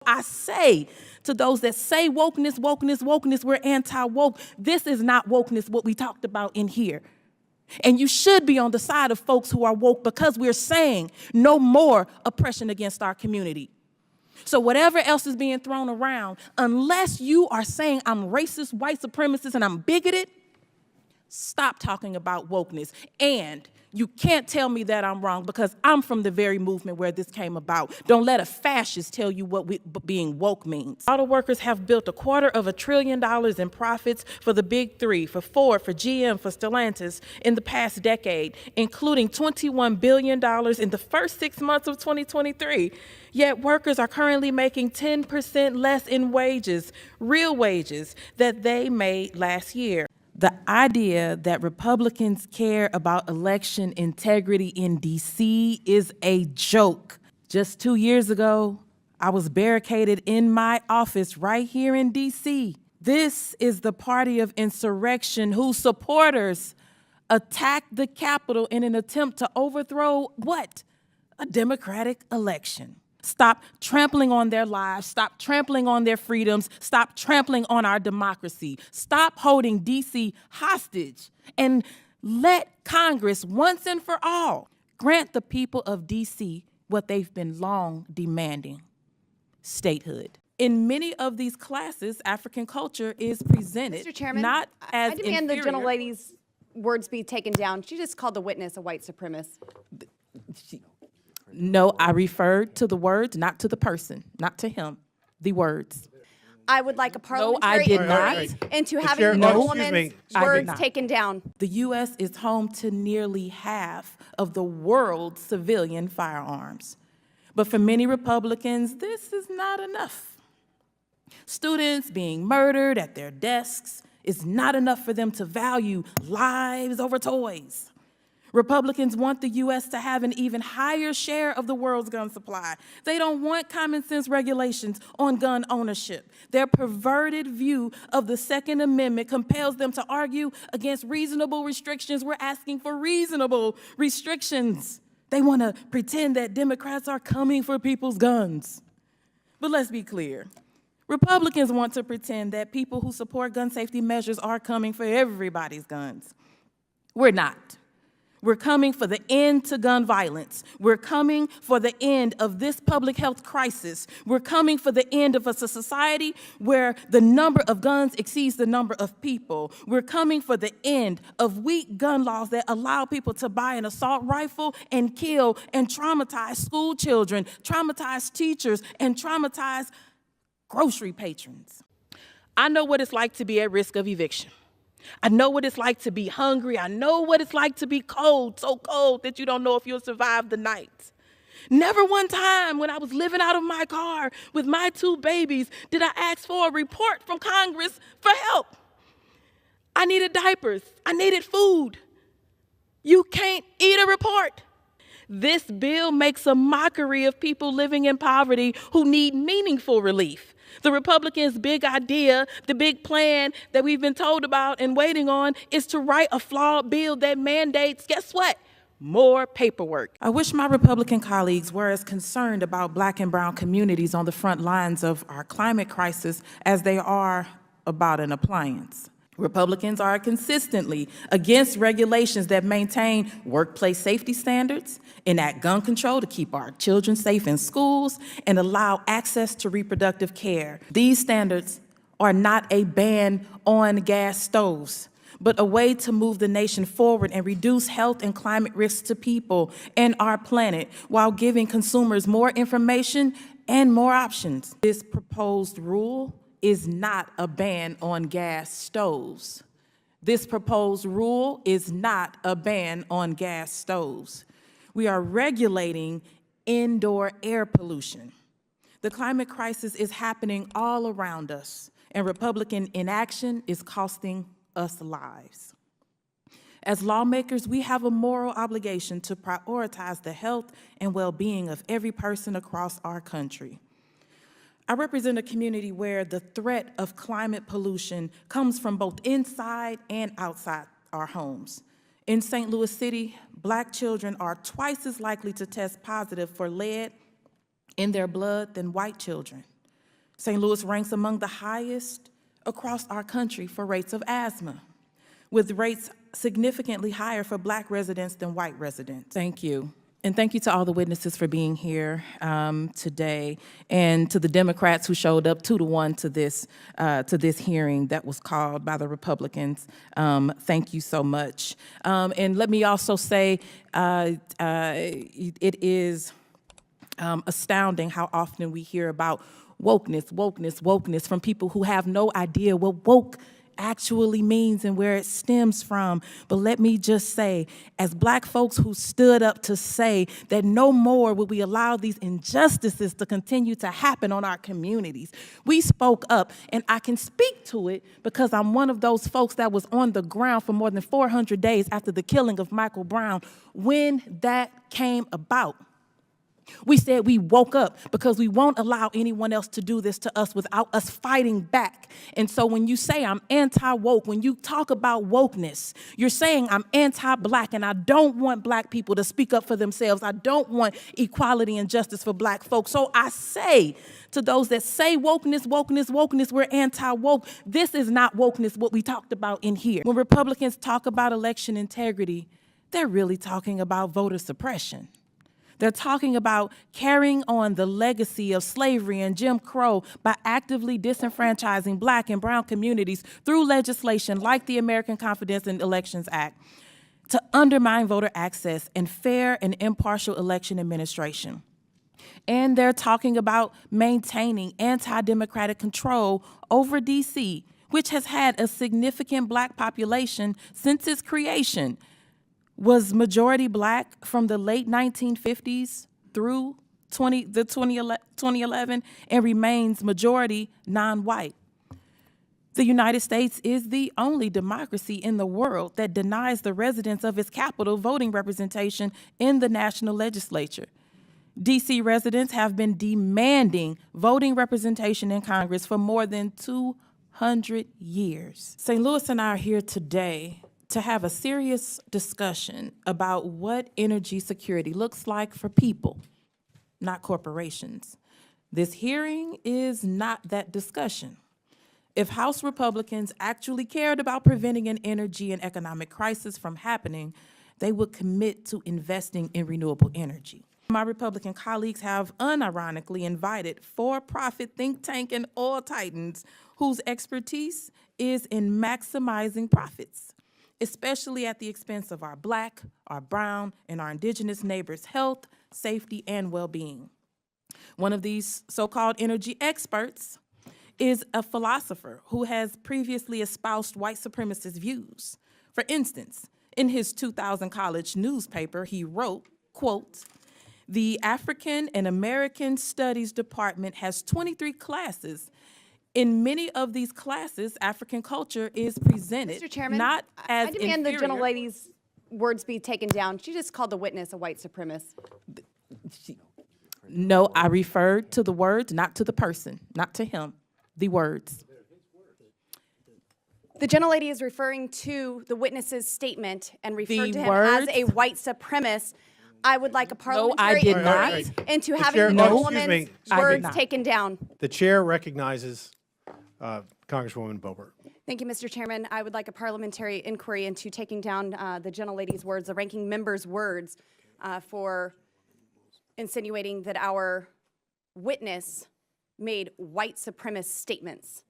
I say to those that say wokeness, wokeness, wokeness, we're anti-woke, this is not wokeness, what we talked about in here. And you should be on the side of folks who are woke because we're saying no more oppression against our community. So whatever else is being thrown around, unless you are saying I'm racist, white supremacist, and I'm bigoted, stop talking about wokeness. And you can't tell me that I'm wrong because I'm from the very movement where this came about. Don't let a fascist tell you what being woke means. Auto workers have built $250 billion in profits for the big three, for Ford, for GM, for Stellantis in the past decade, including $21 billion in the first 6 months of 2023. Yet workers are currently making 10% less in wages, real wages, that they made last year. The idea that Republicans care about election integrity in D.C. is a joke. Just 2 years ago, I was barricaded in my office right here in D.C. This is the party of insurrection whose supporters attacked the Capitol in an attempt to overthrow what? A democratic election. Stop trampling on their lives, stop trampling on their freedoms, stop trampling on our democracy. Stop holding D.C. hostage and let Congress, once and for all, grant the people of D.C. what they've been long demanding: statehood. In many of these classes, African culture is presented Mr. Chairman, not as I demand inferior. the gentlelady's words be taken down. She just called the witness a white supremacist. No, I referred to the words, not to the person, not to him, the words. I would like a parliamentary I did inquiry not. into Chair- having No, the excuse me. woman's I did words not. taken down. The U.S. is home to nearly half of the world's civilian firearms. But for many Republicans, this is not enough. Students being murdered at their desks is not enough for them to value lives over toys. Republicans want the U.S. to have an even higher share of the world's gun supply. They don't want common sense regulations on gun ownership. Their perverted view of the Second Amendment compels them to argue against reasonable restrictions. We're asking for reasonable restrictions. They want to pretend that Democrats are coming for people's guns. But let's be clear. Republicans want to pretend that people who support gun safety measures are coming for everybody's guns. We're not. We're coming for the end to gun violence. We're coming for the end of this public health crisis. We're coming for the end of a society where the number of guns exceeds the number of people. We're coming for the end of weak gun laws that allow people to buy an assault rifle and kill and traumatize school children, traumatize teachers, and traumatize grocery patrons. I know what it's like to be at risk of eviction. I know what it's like to be hungry. I know what it's like to be cold, so cold that you don't know if you'll survive the night. Never one time when I was living out of my car with my 2 babies did I ask for a report from Congress for help. I needed diapers. I needed food. You can't eat a report. This bill makes a mockery of people living in poverty who need meaningful relief. The Republicans' big idea, the big plan that we've been told about and waiting on is to write a flawed bill that mandates, guess what? More paperwork. I wish my Republican colleagues were as concerned about Black and brown communities on the front lines of our climate crisis as they are about an appliance. Republicans are consistently against regulations that maintain workplace safety standards, enact gun control to keep our children safe in schools, and allow access to reproductive care. These standards are not a ban on gas stoves, but a way to move the nation forward and reduce health and climate risks to people and our planet while giving consumers more information and more options. This proposed rule is not a ban on gas stoves. This proposed rule is not a ban on gas stoves. We are regulating indoor air pollution. The climate crisis is happening all around us, and Republican inaction is costing us lives. As lawmakers, we have a moral obligation to prioritize the health and well-being of every person across our country. I represent a community where the threat of climate pollution comes from both inside and outside our homes. In St. Louis City, Black children are twice as likely to test positive for lead in their blood than white children. St. Louis ranks among the highest across our country for rates of asthma, with rates significantly higher for Black residents than white residents. Thank you. And thank you to all the witnesses for being here today, and to the Democrats who showed up 2-1 to this hearing that was called by the Republicans. Thank you so much. And let me also say, it is astounding how often we hear about wokeness from people who have no idea what woke actually means and where it stems from. But let me just say, as Black folks who stood up to say that no more will we allow these injustices to continue to happen on our communities, we spoke up, and I can speak to it because I'm one of those folks that was on the ground for more than 400 days after the killing of Michael Brown when that came about. We said we woke up because we won't allow anyone else to do this to us without us fighting back. And so when you say I'm anti-woke, when you talk about wokeness, you're saying I'm anti-Black, and I don't want Black people to speak up for themselves. I don't want equality and justice for Black folks. So I say to those that say wokeness, we're anti-woke. This is not wokeness, what we talked about in here. When Republicans talk about election integrity, they're really talking about voter suppression. They're talking about carrying on the legacy of slavery and Jim Crow by actively disenfranchising Black and brown communities through legislation like the American Confidence in Elections Act to undermine voter access and fair and impartial election administration. And they're talking about maintaining anti-democratic control over D.C., which has had a significant Black population since its creation, was majority Black from the late 1950s through 2011, and remains majority non-white. The United States is the only democracy in the world that denies the residents of its capital voting representation in the national legislature. D.C. residents have been demanding voting representation in Congress for more than 200 years. St. Louis and I are here today to have a serious discussion about what energy security looks like for people, not corporations. This hearing is not that discussion. If House Republicans actually cared about preventing an energy and economic crisis from happening, they would commit to investing in renewable energy. My Republican colleagues have unironically invited for-profit think tank and oil titans whose expertise is in maximizing profits, especially at the expense of our Black, our brown, and our indigenous neighbors' health, safety, and well-being. One of these so-called energy experts is a philosopher who has previously espoused white supremacist views. For instance, in his 2000 college newspaper, he wrote, quote, "The African and American Studies Department has 23 classes. In many of these classes, African culture is presented Mr. Chairman, not as I demand inferior." the gentlelady's words be taken down. She just called the witness a white supremacist. No, I referred to the words, not to the person, not to him, the words. The gentlelady is referring to the witness's statement and referred to him words? as a white supremacist. I would like a parliamentary did inquiry not. into The having chair- the excuse woman's me. I did words not. taken down. The chair recognizes Congresswoman Boebert. Thank you, Mr. Chairman. I would like a parliamentary inquiry into taking down the gentlelady's words, the ranking member's words, for insinuating that our witness made white supremacist statements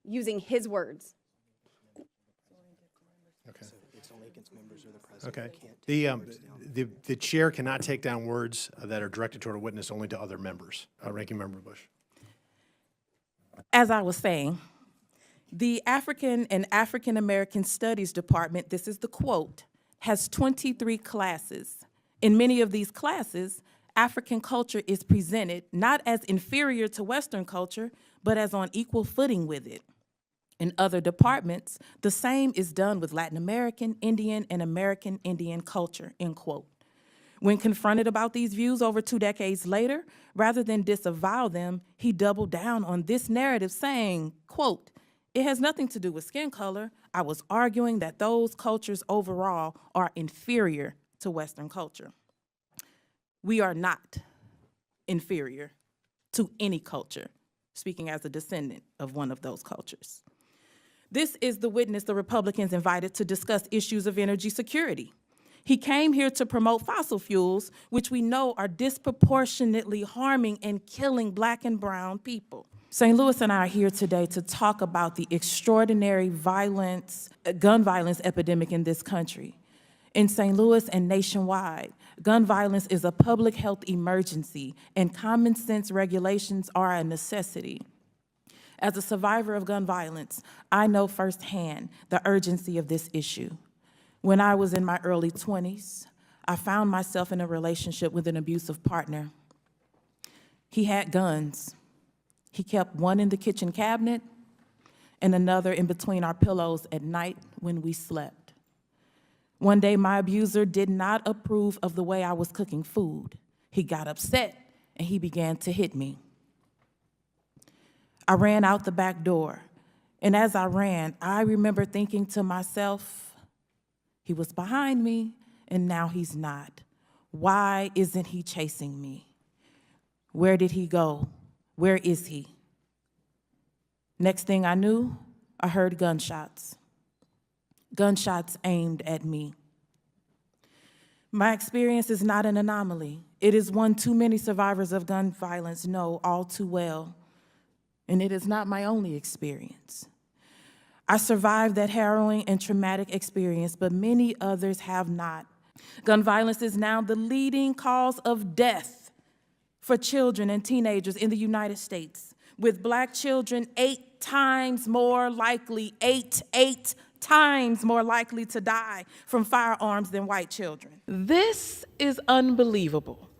using his words. Okay. The chair cannot take down words that are directed toward a witness, only to other members. Ranking Member Bush. As I was saying, the African and African American Studies Department, this is the quote, has 23 classes. In many of these classes, African culture is presented not as inferior to Western culture, but as on equal footing with it. In other departments, the same is done with Latin American, Indian, and American Indian culture, end quote. When confronted about these views over 2 decades later, rather than disavow them, he doubled down on this narrative saying, quote, "It has nothing to do with skin color. I was arguing that those cultures overall are inferior to Western culture." We are not inferior to any culture. speaking as a descendant of one of those cultures. This is the witness the Republicans invited to discuss issues of energy security. He came here to promote fossil fuels, which we know are disproportionately harming and killing Black and brown people. St. Louis and I are here today to talk about the extraordinary gun violence epidemic in this country. In St. Louis and nationwide, gun violence is a public health emergency, and common sense regulations are a necessity. As a survivor of gun violence, I know firsthand the urgency of this issue. When I was in my early 20s, I found myself in a relationship with an abusive partner. He had guns. He kept one in the kitchen cabinet and another in between our pillows at night when we slept. One day, my abuser did not approve of the way I was cooking food. He got upset and he began to hit me. I ran out the back door, and as I ran, I remember thinking to myself, he was behind me, and now he's not. Why isn't he chasing me? Where did he go? Where is he? Next thing I knew, I heard gunshots. Gunshots aimed at me. My experience is not an anomaly. It is one too many survivors of gun violence know all too well. And it is not my only experience. I survived that harrowing and traumatic experience, but many others have not. Gun violence is now the leading cause of death for children and teenagers in the United States, with Black children 8 times more likely, eight times more likely to die from firearms than white children. This is unbelievable.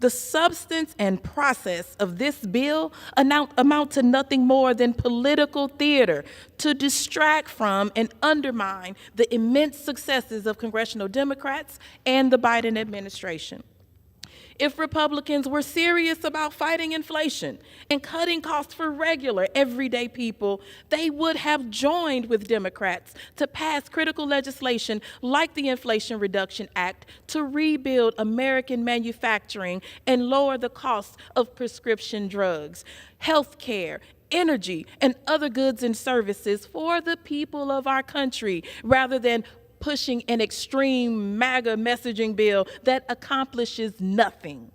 The substance and process of this bill amount to nothing more than political theater to distract from and undermine the immense successes of congressional Democrats and the Biden administration. If Republicans were serious about fighting inflation and cutting costs for regular, everyday people, they would have joined with Democrats to pass critical legislation like the Inflation Reduction Act to rebuild American manufacturing and lower the cost of prescription drugs, health care, energy, and other goods and services for the people of our country, rather than pushing an extreme MAGA messaging bill that accomplishes nothing.